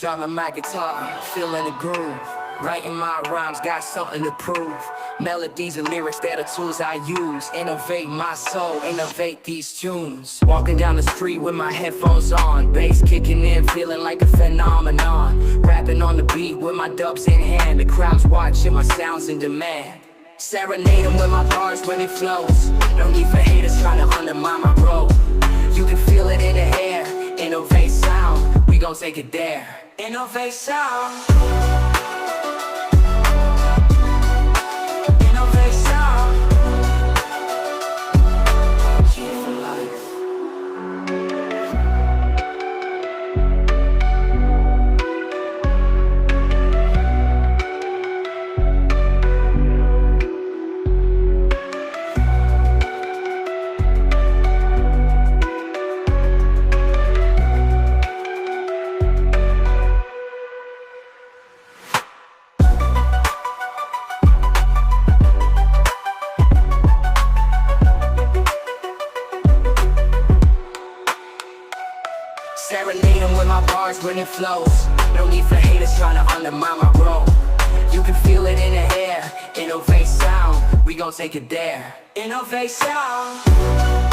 Strumming my guitar, feeling the groove. Writing my rhymes, got something to prove. Melodies and lyrics, they're the tools I use. Innovate my soul, innovate these tunes. Walking down the street with my headphones on, bass kicking in, feeling like a phenomenon. Rapping on the beat with my dubs in hand. The crowd's watching, my sound's in demand. Serenading with my bars when it flows. No need for haters trying to undermine my road. You can feel it in the air. Innovate sound, we gon' take it there. Innovate sound. Innovate sound. Here for life. Serenading with my bars when it flows. No need for haters trying to undermine my road. You can feel it in the air. Innovate sound, we gon' take it there. Innovate sound.